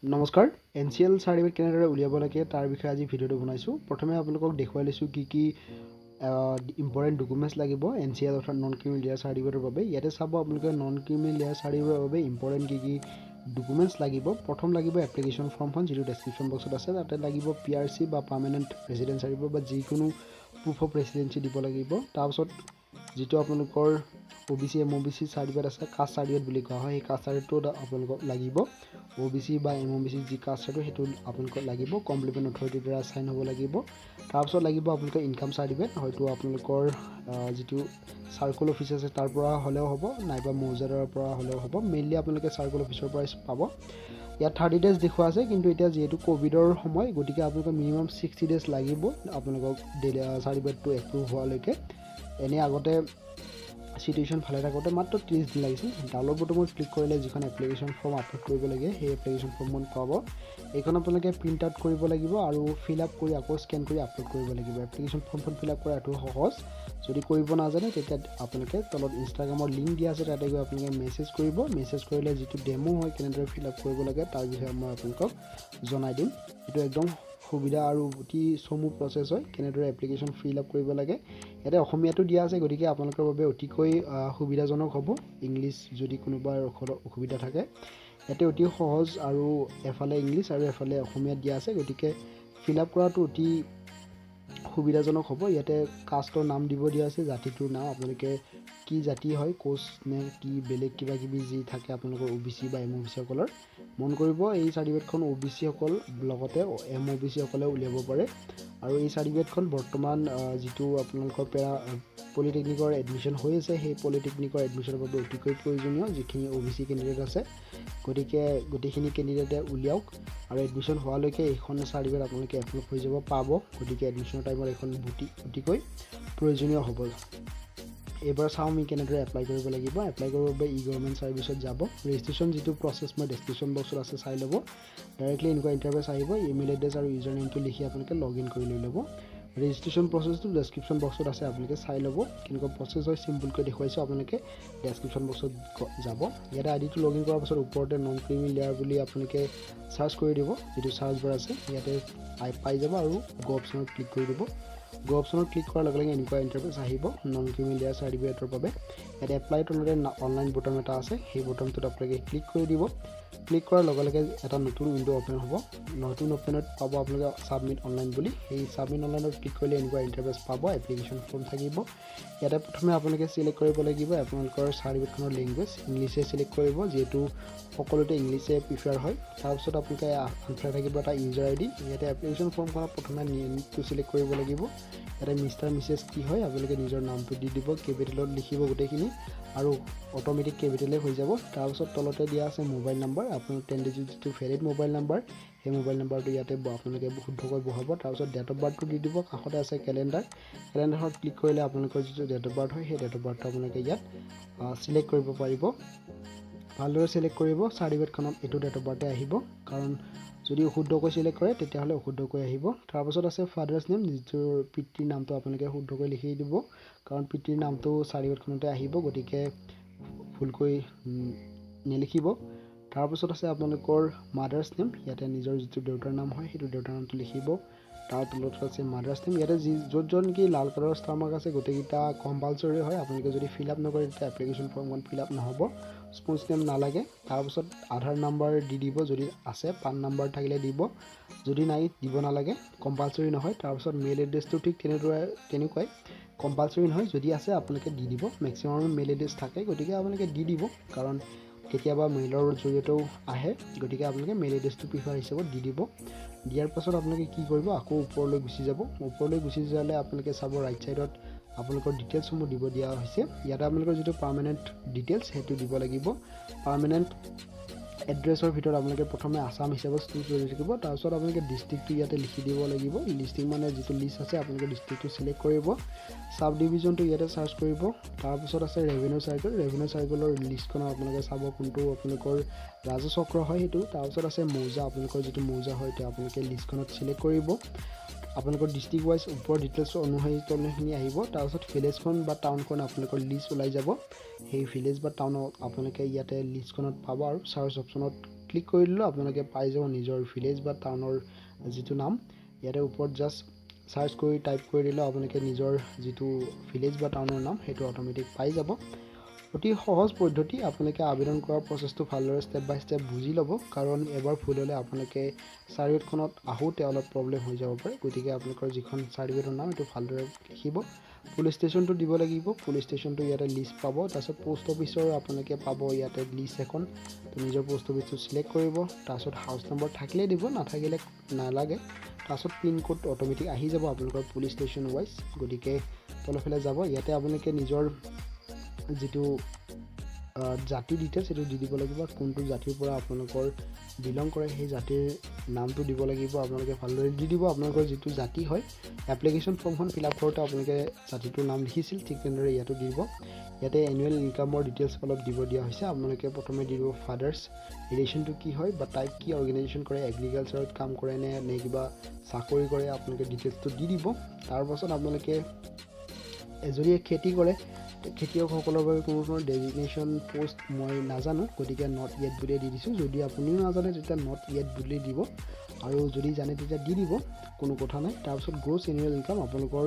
নমস্কাৰ NCL certificate কেনেদৰে উলিয়াব লাগে তাৰ বিষয়ে আজি ভিডিঅ'টো বনাইছোঁ। প্ৰথমে আপোনালোকক দেখুৱাই লৈছোঁ কি ইম্পৰ্টেণ্ট ডকুমেণ্টছ লাগিব এনচিএল অৰ্থাৎ নন ক্ৰিমি লেয়াৰ চাৰ্টিফিকেটৰ বাবে। ইয়াতে চাব আপোনালোকে নন ক্ৰিমি লেয়াৰ চাৰ্টিফিকেটৰ বাবে ইম্পৰ্টেণ্ট কি ডকুমেণ্টছ লাগিব। প্ৰথম লাগিব এপ্লিকেশ্যন ফৰ্মখন, যিটো ডেছক্ৰিপশ্যন বক্সত আছে। তাতে লাগিব PRC বা পাৰ্মানেণ্ট ৰেচিডেঞ্চ চাৰ্টিফিকেট বা যিকোনো প্ৰুফ অফ ৰেচিডেঞ্চি দিব লাগিব। তাৰপিছত যিটো আপোনালোকৰ OBC MOBC চাৰ্টিফিকেট আছে, কাষ্ট চাৰ্টিফিকেট বুলি কোৱা হয়, সেই কাষ্ট চাৰ্টিফিকেটটো আপোনালোকক লাগিব। OBC বা MOBC যি কাষ্ট চাৰ্টিফিকেট সেইটো আপোনালোকক লাগিব। কমপ্লিমেণ্ট অথৰিটিৰ দ্বাৰা চাইন হ'ব লাগিব। তাৰপিছত লাগিব আপোনালোকৰ ইনকাম চাৰ্টিফিকেট, হয়তো আপোনালোকৰ যিটো চাৰ্কল অফিচ আছে তাৰ পৰা হ'লেও হ'ব, নাইবা মৌজাদাৰৰ পৰা হ'লেও হ'ব। মেইনলি আপোনালোকে চাৰ্কল অফিচৰ পৰাই পাব। ইয়াত 30 ডেজ দেখুওৱা আছে, কিন্তু এতিয়া যিহেতু ক'ভিডৰ সময়, গতিকে আপোনালোকৰ মিনিমাম 60 ডেজ লাগিব আপোনালোকক চাৰ্টিফিকেটটো এপ্ৰুভ হোৱালৈকে। এনেই আগতে চিটুৱেশ্যন ভালে থাকোঁতে মাত্ৰ 30 দিন লাগিছিল। ডাউনলোড বটনত ক্লিক কৰিলে যিখন এপ্লিকেশ্যন ফৰ্ম আপলোড কৰিব লাগে সেই এপ্লিকেশ্যন ফৰ্মখন পাব। এইখন আপোনালোকে প্ৰিণ্ট আউট কৰিব লাগিব আৰু ফিল আপ কৰি আকৌ স্কেন কৰি আপলোড কৰিব লাগিব। এপ্লিকেশ্যন ফৰ্মখন ফিল আপ কৰাটো সহজ। যদি কৰিব নাজানে তেতিয়া আপোনালোকে তলত ইনষ্টাগ্ৰামৰ লিংক দিয়া আছে, তাতে গৈ আপোনালোকে মেছেজ কৰিব। মেছেজ কৰিলে যিটো ডেমো হয় কেনেদৰে ফিল আপ কৰিব লাগে তাৰ বিষয়ে মই আপোনালোকক জনাই দিম। এইটো একদম সুবিধা আৰু অতি চমু প্ৰচেছ হয়, কেনেদৰে এপ্লিকেশ্যন ফিল আপ কৰিব লাগে। ইয়াতে অসমীয়াটো দিয়া আছে, গতিকে আপোনালোকৰ বাবে অতিকৈ সুবিধাজনক হ'ব। ইংলিছ যদি কোনোবাৰ অসুবিধা থাকে, ইয়াতে অতি সহজ আৰু এফালে ইংলিছ আৰু এফালে অসমীয়াত দিয়া আছে, গতিকে ফিল আপ কৰাটো অতি সুবিধাজনক হ'ব। ইয়াতে কাষ্টৰ নাম দিব দিয়া আছে, জাতিটোৰ নাম, আপোনালোকে কি জাতি হয়, কোচ নে কি বেলেগ কিবা কিবি যি থাকে আপোনালোকৰ OBC বা MOBC সকলৰ। মন কৰিব এই চাৰ্টিফিকেটখন OBC সকল লগতে MOBC সকলে উলিয়াব পাৰে। আৰু এই চাৰ্টিফিকেটখন বৰ্তমান যিটো আপোনালোকৰ পলিটেকনিকৰ এডমিশ্যন হৈ আছে, সেই পলিটেকনিকৰ এডমিশ্যনৰ বাবে অতিকৈ প্ৰয়োজনীয় যিখিনি OBC কেণ্ডিডেট আছে। গতিকে গোটেইখিনি কেণ্ডিডেটে উলিয়াওক আৰু এডমিশ্যন হোৱালৈকে এইখন চাৰ্টিফিকেট আপোনালোকে এপ্ৰুভ হৈ যাব পাব। গতিকে এডমিশ্যনৰ টাইমত এইখন অতিকৈ প্ৰয়োজনীয় হ'ব। এইবাৰ চাওঁ আমি কেনেদৰে এপ্লাই কৰিব লাগিব। এপ্লাই কৰিবৰ বাবে গভৰ্ণমেণ্ট ছাৰ্ভিচত যাব। ৰেজিষ্ট্ৰেশ্যন যিটো প্ৰচেছ মই ডেছক্ৰিপশ্যন বক্সত আছে চাই ল'ব। ডাইৰেক্টলি এনেকুৱা ইণ্টাৰফেচ আহিব। ইমেইল এড্ৰেছ আৰু ইউজাৰ নেমটো লিখি আপোনালোকে লগ ইন কৰি লৈ ল'ব। ৰেজিষ্ট্ৰেশ্যন প্ৰচেছটো ডেছক্ৰিপশ্যন বক্সত আছে, আপোনালোকে চাই ল'ব কেনেকুৱা প্ৰচেছ হয়। চিম্পুলকৈ দেখুৱাইছোঁ, আপোনালোকে ডেছক্ৰিপশ্যন বক্সত যাব। ইয়াতে আইডিটো লগ ইন কৰাৰ পাছত ওপৰতে নন ক্ৰিমি লেয়াৰ বুলি আপোনালোকে চাৰ্চ কৰি দিব। যিটো চাৰ্চ বাৰ আছে ইয়াতে পাই যাব আৰু গো অপশ্যনত ক্লিক কৰি দিব। গো অপশ্যনত ক্লিক কৰাৰ লগে লগে এনেকুৱা ইণ্টাৰফেচ আহিব নন ক্ৰিমি লেয়াৰ চাৰ্টিফিকেটৰ বাবে। ইয়াতে এপ্লাই তলতে অনলাইন বটন এটা আছে, সেই বটনটোত আপোনালোকে ক্লিক কৰি দিব। ক্লিক কৰাৰ লগে লগে এটা নতুন উইণ্ড' অ'পেন হ'ব। নতুন অ'পেনত পাব আপোনালোকে ছাবমিট অনলাইন বুলি। সেই ছাবমিট অনলাইনত ক্লিক কৰিলে এনেকুৱা ইণ্টাৰফেচ পাব। এপ্লিকেশ্যন ফৰ্ম থাকিব। ইয়াতে প্ৰথমে আপোনালোকে চিলেক্ট কৰিব লাগিব আপোনালোকৰ চাৰ্টিফিকেটখনৰ লেংগুৱেজ। ইংলিছে চিলেক্ট কৰিব, যিহেতু সকলোতে ইংলিছে প্ৰিফাৰ হয়। তাৰপিছত আপোনালোকে আনফালে থাকিব এটা ইউজাৰ ID। ইয়াতে এপ্লিকেশ্যন ফৰ্মখনত প্ৰথমে নেমটো চিলেক্ট কৰিব লাগিব। ইয়াতে মিষ্টাৰ মিছেছ কি হয় আপোনালোকে নিজৰ নামটো দি দিব, কেপিটেলত লিখিব গোটেইখিনি আৰু অট'মেটিক কেপিটেলে হৈ যাব। তাৰপিছত তলতে দিয়া আছে মোবাইল নাম্বাৰ, আপোনাৰ 10 ডিজিট যিটো ভেলিড মোবাইল নাম্বাৰ, সেই মোবাইল নাম্বাৰটো ইয়াতে আপোনালোকে শুদ্ধকৈ বহাব। তাৰপিছত ডেট অফ বাৰ্থটো দি দিব। কাষতে আছে কেলেণ্ডাৰত ক্লিক কৰিলে আপোনালোকৰ যিটো ডেট অফ বাৰ্থ হয় সেই ডেট অফ বাৰ্থটো আপোনালোকে ইয়াত চিলেক্ট কৰিব পাৰিব। ভালদৰে চিলেক্ট কৰিব। চাৰ্টিফিকেটখনত এইটো ডেট অফ বাৰ্থে আহিব, কাৰণ যদি অশুদ্ধকৈ চিলেক্ট কৰে তেতিয়াহ'লে অশুদ্ধকৈ আহিব। তাৰপাছত আছে ফাদাৰ্ছ নেম, যিটোৰ পিতৃৰ নামটো আপোনালোকে শুদ্ধকৈ লিখি দিব, কাৰণ পিতৃৰ নামটো চাৰ্টিফিকেটখনতে আহিব, গতিকে ভুলকৈ নিলিখিব। তাৰপাছত আছে আপোনালোকৰ মাদাৰ্ছ নেম। ইয়াতে নিজৰ যিটো দেউতাৰ নাম হয় সেইটো দেউতাৰ নামটো লিখিব। তাৰ তলত আছে মাদাৰ্ছ নেম। ইয়াতে য'ত নেকি লাল কালাৰৰ ষ্টাৰ মাৰ্ক আছে গোটেইকেইটা কম্পালচৰি হয়। আপোনালোকে যদি ফিল আপ নকৰে তেতিয়া এপ্লিকেশ্যন ফৰ্মখন ফিল আপ নহ'ব। স্পঞ্জ নেম নালাগে। তাৰপাছত আধাৰ নাম্বাৰ দি দিব, যদি আছে। পান নাম্বাৰ থাকিলে দিব, যদি নাই দিব নালাগে, কম্পালচৰি নহয়। তাৰপিছত মেইল এড্ৰেছটো ঠিক তেনেকুৱাই কম্পালচৰি নহয়, যদি আছে আপোনালোকে দি দিব। মেক্সিমাম মেইল এড্ৰেছ থাকে, গতিকে আপোনালোকে দি দিব, কাৰণ কেতিয়াবা মেইলৰ জৰিয়তেও আহে, গতিকে আপোনালোকে মেইল এড্ৰেছটো প্ৰিফাৰ হিচাপত দি দিব। দিয়াৰ পাছত আপোনালোকে কি কৰিব, আকৌ ওপৰলৈ গুচি যাব। ওপৰলৈ গুচি যালে আপোনালোকে চাব ৰাইট ছাইডত আপোনালোকৰ ডিটেইলছসমূহ দিব দিয়া হৈছে। ইয়াতে আপোনালোকৰ যিটো পাৰ্মানেণ্ট ডিটেইলছ সেইটো দিব লাগিব। পাৰ্মানেণ্ট এড্ৰেছৰ ভিতৰত আপোনালোকে প্ৰথমে আছাম হিচাপত চুজ কৰি থাকিব। তাৰপিছত আপোনালোকে ডিষ্ট্ৰিক্টটো ইয়াতে লিখি দিব লাগিব। ডিষ্ট্ৰিক্ট মানে যিটো লিষ্ট আছে আপোনালোকে ডিষ্ট্ৰিক্টটো চিলেক্ট কৰিব। ছাব ডিভিজনটো ইয়াতে চাৰ্চ কৰিব। তাৰপিছত আছে ৰেভিনিউ চাৰ্কেল। ৰেভিনিউ চাৰ্কেলৰ লিষ্টখনত আপোনালোকে চাব কোনটো আপোনালোকৰ ৰাজচক্ৰ হয় সেইটো। তাৰপিছত আছে মৌজা, আপোনালোকৰ যিটো মৌজা হয় এতিয়া আপোনালোকে লিষ্টখনত চিলেক্ট কৰিব। আপোনালোকৰ ডিষ্ট্ৰিক্ট ৱাইজ ওপৰ ডিটেইলছ অনুসৰি তলখিনি আহিব। তাৰপিছত ভিলেজখন বা টাউনখন আপোনালোকৰ লিষ্ট ওলাই যাব। সেই ভিলেজ বা টাউনত আপোনালোকে ইয়াতে লিষ্টখনত পাব আৰু চাৰ্চ অপশ্যনত ক্লিক কৰি দিলোঁ আপোনালোকে পাই যাব নিজৰ ভিলেজ বা টাউনৰ যিটো নাম ইয়াতে ওপৰত জাষ্ট সাৰ্চ কৰি টাইপ কৰি দিলে আপোনালোকে নিজৰ যিটো ভিলেজ বা টাউনৰ নাম সেইটো অটোমেটিক পাই যাব অতি সহজ পদ্ধতি আপোনালোকে আবেদন কৰাৰ প্ৰচেছটো ভালদৰে ষ্টেপ বাই ষ্টেপ বুজি ল'ব কাৰণ এবাৰ ভুল হ'লে আপোনালোকে চাৰ্টিফিকেটখনত আহোঁতে অলপ প্ৰব্লেম হৈ যাব পাৰে গতিকে আপোনালোকৰ যিখন চাৰ্টিফিকেটৰ নাম সেইটো ভালদৰে লিখিব পুলিচ ষ্টেচনটো দিব লাগিব পুলিচ ষ্টেচনটো ইয়াতে লিষ্ট পাব তাৰপিছত পোষ্ট অফিচৰ আপোনালোকে পাব ইয়াতে লিষ্ট এখন তো নিজৰ পোষ্ট অফিচটো চিলেক্ট কৰিব তাৰপিছত হাউচ নম্বৰ থাকিলে দিব নাথাকিলে নালাগে তাৰপিছত পিন কোড অটোমেটিক আহি যাব আপোনালোকৰ পুলিচ ষ্টেচন ৱাইজ গতিকে তলফালে যাব ইয়াতে আপোনালোকে নিজৰ যিটো জাতি ডিটেইলছ সেইটো দি দিব লাগিব কোনটো জাতিৰ পৰা আপোনালোকৰ বিলং কৰে সেই জাতিৰ নামটো দিব লাগিব আপোনালোকে ভালদৰে দি দিব আপোনালোকৰ যিটো জাতি হয় এপ্লিকেশ্যন ফৰ্মখন ফিল আপ কৰোঁতে আপোনালোকে জাতিটোৰ নাম লিখিছিল ঠিক তেনেদৰে ইয়াতো দিব ইয়াতে এনুৱেল ইনকামৰ ডিটেইলছ অলপ দিব দিয়া হৈছে আপোনালোকে প্ৰথমে দি দিব ফাদাৰ্ছ ৰিলেশ্যনটো কি হয় বা টাইপ কি অৰ্গেনাইজেশ্যন কৰে এগ্ৰিকালচাৰত কাম কৰে নে কিবা চাকৰি কৰে আপোনালোকে ডিটেইলছটো দি দিব তাৰপাছত আপোনালোকে যদি খেতি কৰে খেতিয়কসকলৰ বাবে কোনো ধৰণৰ ডেজিগনেশ্যন পোষ্ট মই নাজানো গতিকে নট ইয়েট বুলিয়ে দি দিছোঁ যদি আপুনিও নাজানে তেতিয়া নট ইয়েট বুলি দিব আৰু যদি জানে তেতিয়া দি দিব কোনো কথা নাই তাৰপিছত গ্ৰছ এনুৱেল ইনকাম আপোনালোকৰ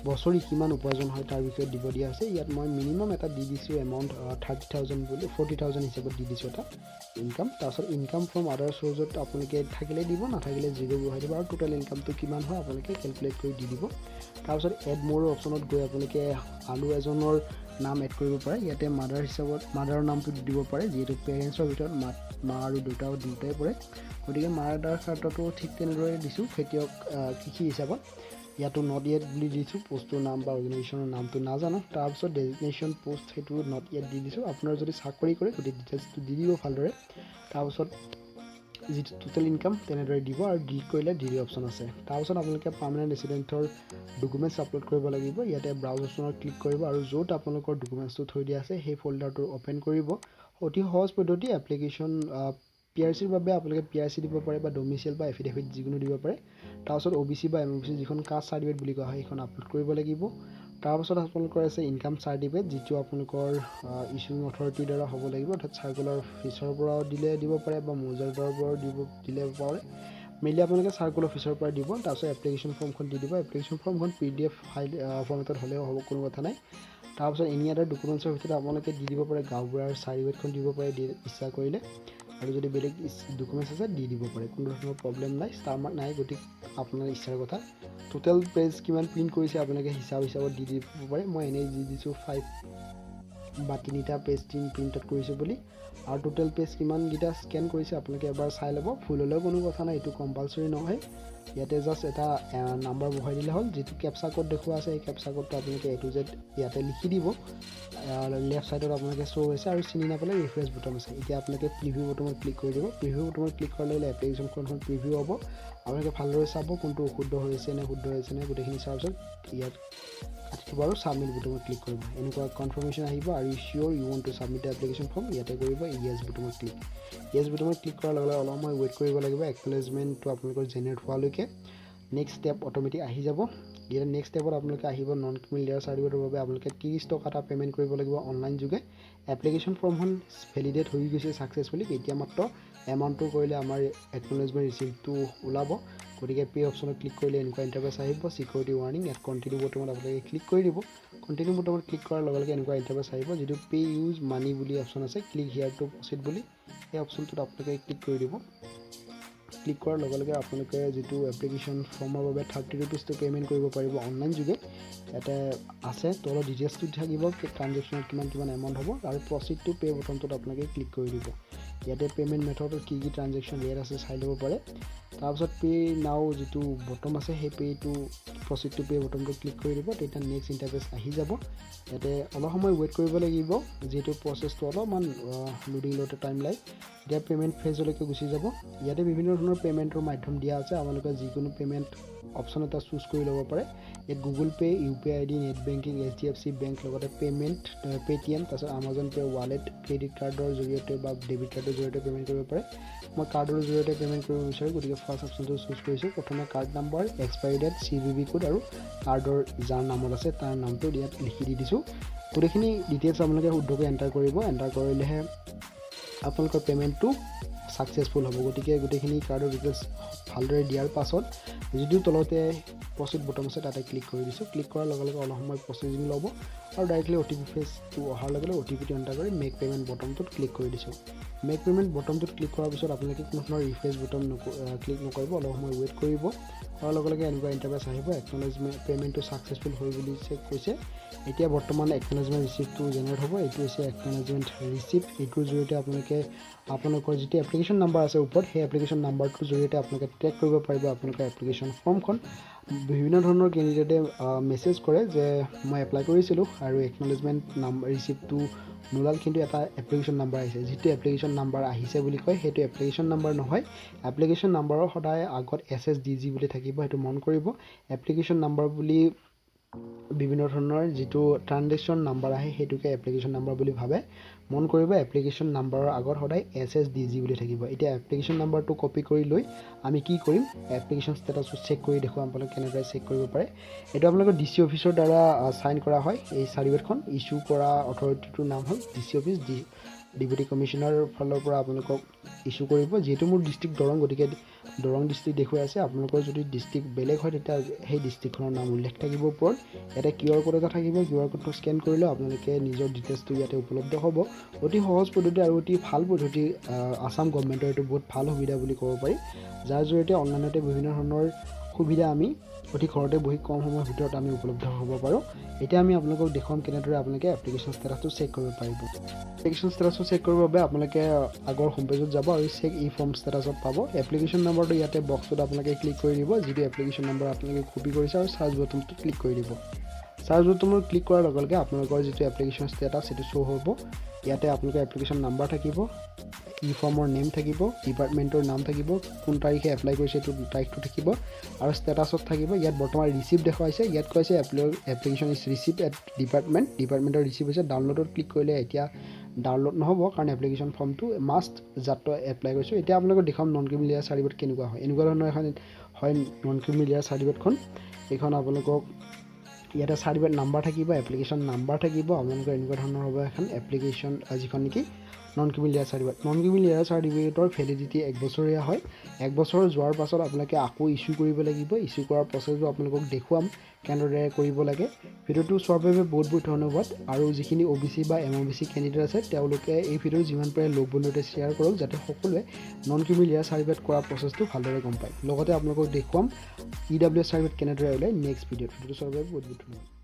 বছৰি কিমান উপাৰ্জন হয় তাৰ বিষয়ে দিব দিয়া আছে ইয়াত মই মিনিমাম এটা দি দিছোঁ এমাউণ্ট 30,000 বুলি 40,000 হিচাপত দি দিছোঁ এটা ইনকাম তাৰপিছত ইনকাম ফ্ৰম আদাৰ চ'ৰ্চত আপোনালোকে থাকিলে দিব নাথাকিলে জিৰ' বহাই দিব আৰু টোটেল ইনকামটো কিমান হয় আপোনালোকে কেলকুলেট কৰি দি দিব তাৰপিছত এড মোৰ অপশ্যনত গৈ আপোনালোকে আলু এজনৰ নাম এড কৰিব পাৰে ইয়াতে মাদাৰ হিচাপত মাদাৰৰ নামটো দিব পাৰে যিহেতু পেৰেণ্টছৰ ভিতৰত মা আৰু দেউতা দুয়োটাই পৰে গতিকে মাদাৰ ক্ষেত্ৰতো ঠিক তেনেদৰে দিছোঁ খেতিয়ক কৃষি হিচাপত ইয়াতো নট ইয়েট বুলি দিছোঁ পোষ্টটোৰ নাম বা অৰ্গেনাইজেশ্যনৰ নামটো নাজানো তাৰপিছত ডেজিগনেশ্যন পোষ্ট সেইটো নট ইয়েট দি দিছোঁ আপোনাৰ যদি চাকৰি কৰে গোটেই ডিটেইলছটো দি দিব ভালদৰে তাৰপিছত যিটো টোটেল ইনকাম তেনেদৰে দিব আৰু ডিলিট কৰিলে ডিলিট অপশ্যন আছে তাৰপিছত আপোনালোকে পাৰ্মানেণ্ট ৰেচিডেণ্টৰ ডকুমেণ্টছ আপলোড কৰিব লাগিব ইয়াতে ব্ৰাউজ অপশ্যনত ক্লিক কৰিব আৰু য'ত আপোনালোকৰ ডকুমেণ্টছটো থৈ দিয়া আছে সেই ফল্ডাৰটো অ'পেন কৰিব অতি সহজ পদ্ধতি এপ্লিকেশ্যন PRCৰ বাবে আপোনালোকে PRC দিব পাৰে বা ডমিচিয়েল বা এফিডেভিট যিকোনো দিব পাৰে তাৰপিছত OBC বা MOBC যিখন কাষ্ট চাৰ্টিফিকেট বুলি কোৱা হয় সেইখন আপলোড কৰিব লাগিব তাৰপাছত আপোনালোকৰ আছে ইনকাম চাৰ্টিফিকেট যিটো আপোনালোকৰ ইছ্যুইং অথৰিটিৰ দ্বাৰা হ'ব লাগিব অৰ্থাৎ চাৰ্কুলাৰ অফিচৰ পৰাও দিব পাৰে বা মৌজাদাৰৰ পৰাও দিলে পাৰে মেইনলি আপোনালোকে চাৰ্কুল অফিচৰ পৰা দিব তাৰপিছত এপ্লিকেশ্যন ফৰ্মখন দি দিব এপ্লিকেশ্যন ফৰ্মখন PDF ফাইল ফৰ্মেটত হ'লেও হ'ব কোনো কথা নাই তাৰপিছত এনি আদাৰ ডকুমেণ্টছৰ ভিতৰত আপোনালোকে দি দিব পাৰে গাঁওবুঢ়াৰ চাৰ্টিফিকেটখন দিব পাৰে ইচ্ছা কৰিলে আৰু যদি বেলেগ ডকুমেণ্টছ আছে দি দিব পাৰে কোনো ধৰণৰ প্ৰব্লেম নাই ষ্টাৰ মাৰ্ক নাই গতিকে আপোনাৰ ইচ্ছাৰ কথা টোটেল পেজ কিমান প্ৰিণ্ট কৰিছে আপোনালোকে হিচাপত দি দিব পাৰে মই এনেই দি দিছোঁ 5 বা 3টা পেজ প্ৰিণ্টত কৰিছোঁ বুলি আৰু টোটেল পেজ কিমানকেইটা স্কেন কৰিছে আপোনালোকে এবাৰ চাই ল'ব ভুল হ'লেও কোনো কথা নাই এইটো কম্পালচৰি নহয় ইয়াতে জাষ্ট এটা নাম্বাৰ বহাই দিলে হ'ল যিটো কেপচা কোড দেখুওৱা আছে এই কেপচা কোডটো আপোনালোকে A to Z ইয়াতে লিখি দিব লেফ্ট ছাইডত আপোনালোকে শ্ব' হৈছে আৰু চিনি নাপালে ৰিফ্ৰেছ বুটাম আছে এতিয়া আপোনালোকে প্ৰিভিউ বুটামত ক্লিক কৰি দিব প্ৰিভিউ বুটামত ক্লিক কৰাৰ লগে লগে এপ্লিকেশ্যনখন প্ৰিভিউ হ'ব আপোনালোকে ভালদৰে চাব কোনটো অশুদ্ধ হৈছে নে শুদ্ধ হৈছে নে গোটেইখিনি চোৱাৰ পিছত ইয়াত কাটি দিব আৰু ছাবমিট বুটামত ক্লিক কৰিব এনেকুৱা কনফাৰ্মেশ্যন আহিব আৰু sure you want to submit the application form ইয়াতে কৰিব ইয়েছ বুটামত ক্লিক কৰাৰ লগে লগে অলপ সময় ৱেইট কৰিব লাগিব একনলেজমেণ্টটো আপোনালোকৰ জেনেৰেট হোৱালৈকে নেক্সট ষ্টেপ অট'মেটিক আহি যাব ইয়াত নেক্সট ষ্টেপত আপোনালোকে আহিব নন ক্ৰিমিনেল লেয়াৰ চাৰ্টিফিকেটৰ বাবে আপোনালোকে 30 টকা এটা পে'মেণ্ট কৰিব লাগিব অনলাইন যোগে এপ্লিকেশ্যন ফৰ্মখন ভেলিডেট হৈ গৈছে ছাকচেছফুলি এতিয়া মাত্ৰ এমাউণ্টটো কৰিলে আমাৰ একনলেজমেণ্ট ৰিচিপ্টটো ওলাব গতিকে পে অপশ্যনত ক্লিক কৰিলে এনেকুৱা ইণ্টাৰফেচ আহিব চিকিউৰিটি ৱাৰ্নিং ইয়াত কণ্টিনিউ বটমত আপোনালোকে ক্লিক কৰি দিব কণ্টিনিউ বটমত ক্লিক কৰাৰ লগে লগে এনেকুৱা ইণ্টাৰফেচ আহিব যিটো পে ইউজ মানি বুলি অপশ্যন আছে ক্লিক হিয়াৰ টু প্ৰচিড বুলি এই অপশ্যনটোত আপোনালোকে ক্লিক কৰি দিব ক্লিক কৰাৰ লগে লগে আপোনালোকে যিটো এপ্লিকেশ্যন ফৰ্মৰ বাবে 30 ৰুপিজটো পে'মেণ্ট কৰিব পাৰিব অনলাইন যোগে ইয়াতে আছে তলত ডিটেইলছটো থাকিব ট্ৰানজেকশ্যনত কিমান এমাউণ্ট হ'ব আৰু প্ৰচিড টু পে বটনটোত আপোনালোকে ক্লিক কৰি দিব ইয়াতে পে'মেণ্ট মেথডত কি ট্ৰানজেকশ্যন ইয়াত আছে চাই ল'ব পাৰে তাৰপিছত পে নাও যিটো বটম আছে সেই পে'টো প্ৰচিড টু পে বটনটো ক্লিক কৰি দিব তেতিয়া নেক্সট ইণ্টাৰফেচ আহি যাব ইয়াতে অলপ সময় ৱেইট কৰিব লাগিব যিহেতু প্ৰচেছটো অলপমান লোডিং লওঁতে টাইম লাগে এতিয়া পে'মেণ্ট ফেজলৈকে গুচি যাব ইয়াতে বিভিন্ন ধৰণৰ পে'মেণ্টৰ মাধ্যম দিয়া আছে আপোনালোকে যিকোনো পে'মেণ্ট অপশ্যন এটা চুজ কৰি ল'ব পাৰে ইয়াত Google pay' UPI ID net banking HDFC bank লগতে পে'মেণ্ট পে'টিএম তাৰপিছত আমাজন পে' ৱালেট ক্ৰেডিট কাৰ্ডৰ জৰিয়তে বা ডেবিট কাৰ্ডৰ জৰিয়তে পে'মেণ্ট কৰিব পাৰে মই কাৰ্ডৰ জৰিয়তে পে'মেণ্ট কৰিব বিচাৰোঁ গতিকে ফাৰ্ষ্ট অপশ্যনটো চুজ কৰিছোঁ প্ৰথমে card number expiry date CVV code আৰু কাৰ্ডৰ যাৰ নামত আছে তাৰ নামটো ইয়াত লিখি দি দিছোঁ গোটেইখিনি ডিটেইলছ আপোনালোকে শুদ্ধকৈ এণ্টাৰ কৰিব এণ্টাৰ কৰিলেহে আপোনালোকৰ পে'মেণ্টটো ছাকচেছফুল হ'ব। গতিকে গোটেইখিনি কাৰ্ডৰ ডিটেইলছ ভালদৰে দিয়াৰ পাছত যদিও তলতে প্ৰচিড বটম আছে তাতে ক্লিক কৰি দিছোঁ। ক্লিক কৰাৰ লগে লগে অলপ সময় প্ৰচেছিং ল'ব আৰু ডাইৰেক্টলি OTP ফেজটো অহাৰ লগে লগে OTPটো এণ্টাৰ কৰি মেক পে'মেণ্ট বটমটোত ক্লিক কৰি দিছোঁ। মেক পে'মেণ্ট বটমটোত ক্লিক কৰাৰ পিছত আপোনালোকে কোনো ধৰণৰ ৰিফ্ৰেছ বটম ক্লিক নকৰিব, অলপ সময় ৱেইট কৰিব। কৰাৰ লগে লগে এনেকুৱা ইণ্টাৰফেচ আহিব, একনলেজমেণ্ট পে'মেণ্টটো ছাকচেছফুল হৈ বুলি কৈছে। এতিয়া বৰ্তমান একনলেজমেণ্ট ৰিচিপ্টটো জেনেৰেট হ'ব। এইটো হৈছে একনলেজমেণ্ট ৰিচিপ্ট। এইটোৰ জৰিয়তে আপোনালোকৰ যিটো এপ্লিকেশ্যন নাম্বাৰ আছে ওপৰত, সেই এপ্লিকেশ্যন নাম্বাৰটোৰ জৰিয়তে আপোনালোকে ট্ৰেক কৰিব পাৰিব আপোনালোকৰ এপ্লিকেশ্যন ফৰ্মখন। বিভিন্ন ধৰণৰ কেণ্ডিডেটে মেছেজ কৰে যে মই এপ্লাই কৰিছিলোঁ আৰু একনলেজমেণ্ট ৰিচিপ্টটো নোলাল, কিন্তু এটা এপ্লিকেশ্যন নাম্বাৰ আহিছে। যিটো এপ্লিকেশ্যন নাম্বাৰ আহিছে বুলি কয় সেইটো এপ্লিকেশ্যন নাম্বাৰ নহয়। এপ্লিকেশ্যন নাম্বাৰৰ সদায় আগত SSDG বুলি থাকিব, সেইটো মন কৰিব। এপ্লিকেশ্যন নাম্বাৰ বুলি বিভিন্ন ধৰণৰ যিটো ট্ৰানজেকশ্যন নাম্বাৰ আহে সেইটোকে এপ্লিকেশ্যন নাম্বাৰ বুলি ভাবে, মন কৰিব। এপ্লিকেশ্যন নাম্বাৰৰ আগত সদায় SSDG বুলি থাকিব। এতিয়া এপ্লিকেশ্যন নাম্বাৰটো কপি কৰি লৈ আমি কি কৰিম, এপ্লিকেশ্যন ষ্টেটাছটো চেক কৰি দেখুৱাম আপোনালোকে কেনেদৰে চেক কৰিব পাৰে। এইটো আপোনালোকৰ DC অফিচৰ দ্বাৰা চাইন কৰা হয়। এই চাৰ্টিফিকেটখন ইছ্যু কৰা অথৰিটিটোৰ নাম হ'ল DC অফিচ, ডেপুটি কমিশ্যনাৰ ফালৰ পৰা আপোনালোকক ইছ্যু কৰিব। যিহেতু মোৰ ডিষ্ট্ৰিক্ট দৰং, গতিকে দৰং ডিষ্ট্ৰিক্ট দেখুৱাই আছে। আপোনালোকৰ যদি ডিষ্ট্ৰিক্ট বেলেগ হয় তেতিয়া সেই ডিষ্ট্ৰিক্টখনৰ নাম উল্লেখ থাকিব ওপৰত। ইয়াতে QR কোড এটা থাকিব, QR কোডটো স্কেন কৰিলেও আপোনালোকে নিজৰ ডিটেইলছটো ইয়াতে উপলব্ধ হ'ব। অতি সহজ পদ্ধতি আৰু অতি ভাল পদ্ধতি। আছাম গভৰ্ণমেণ্টৰ এইটো বহুত ভাল সুবিধা বুলি ক'ব পাৰি, যাৰ জৰিয়তে অনলাইনতে বিভিন্ন ধৰণৰ সুবিধা আমি অতি ঘৰতে বহি কম সময়ৰ ভিতৰত আমি উপলব্ধ হ'ব পাৰোঁ। এতিয়া আমি আপোনালোকক দেখুৱাম কেনেদৰে আপোনালোকে এপ্লিকেশ্যন ষ্টেটাছটো চেক কৰিব পাৰিব। এপ্লিকেশ্যন ষ্টেটাছটো চেক কৰিবৰ বাবে আপোনালোকে আগৰ হোম পেজত যাব আৰু চেক ই ফৰ্ম ষ্টেটাছত পাব। এপ্লিকেশ্যন নম্বৰটো ইয়াতে বক্সটোত আপোনালোকে ক্লিক কৰি দিব, যিটো এপ্লিকেশ্যন নম্বৰ আপোনালোকে কপি কৰিছে, আৰু চাৰ্চ বটনটো ক্লিক কৰি দিব। চাৰ্চ বটনত ক্লিক কৰাৰ লগে লগে আপোনালোকৰ যিটো এপ্লিকেশ্যন ষ্টেটাছ সেইটো শ্ব' হ'ব। ইয়াতে আপোনালোকৰ এপ্লিকেশ্যন নাম্বাৰ থাকিব, ই ফৰ্মৰ নেম থাকিব, ডিপাৰ্টমেণ্টৰ নাম থাকিব, কোন তাৰিখে এপ্লাই কৰিছে সেইটো তাৰিখটো থাকিব, আৰু ষ্টেটাছত থাকিব। ইয়াত বৰ্তমান ৰিচিপ্ট দেখুৱাইছে, ইয়াত কৈছে এপ্লিকেশ্যন ইজ ৰিচিপ্ট এট ডিপাৰ্টমেণ্টৰ ৰিচিপ্ট হৈছে। ডাউনলোডত ক্লিক কৰিলে এতিয়া ডাউনলোড নহ'ব, কাৰণ এপ্লিকেশ্যন ফৰ্মটো মাষ্ট যাত এপ্লাই কৰিছোঁ। এতিয়া আপোনালোকক দেখুৱাম নন ক্ৰিমিনেল লেয়াৰ চাৰ্টিফিকেট কেনেকুৱা হয়। এনেকুৱা ধৰণৰ এখন হয় নন ক্ৰিমিনেল লেয়াৰ চাৰ্টিফিকেটখন। এইখন আপোনালোকক ইয়াতে চাৰ্টিফিকেট নাম্বাৰ থাকিব, এপ্লিকেশ্যন নাম্বাৰ থাকিব। আপোনালোকৰ এনেকুৱা ধৰণৰ হ'ব এখন এপ্লিকেশ্যন যিখন নেকি non criminal layer certificate. Non criminal layer চাৰ্টিফিকেটৰ ভেলিডিটি 1 বছৰীয়া হয়। 1 বছৰ যোৱাৰ পাছত আপোনালোকে আকৌ ইছ্যু কৰিব লাগিব। ইছ্যু কৰাৰ প্ৰচেছটো আপোনালোকক দেখুৱাম কেনেদৰে কৰিব লাগে। ভিডিঅ'টো চোৱাৰ বাবে বহুত বহুত ধন্যবাদ। আৰু যিখিনি OBC বা MOBC কেণ্ডিডেট আছে তেওঁলোকে এই ভিডিঅ'টো যিমান পাৰে লগ বন্ধুতে শ্বেয়াৰ কৰক, যাতে সকলোৱে নন ক্ৰিমিনেল লেয়াৰ চাৰ্টিফিকেট কৰাৰ প্ৰচেছটো ভালদৰে গম পায়। লগতে আপোনালোকক দেখুৱাম EWS চাৰ্টিফিকেট কেনেদৰে ওলায় নেক্সট ভিডিঅ'টো চোৱাৰ বাবে বহুত বহুত ধন্যবাদ।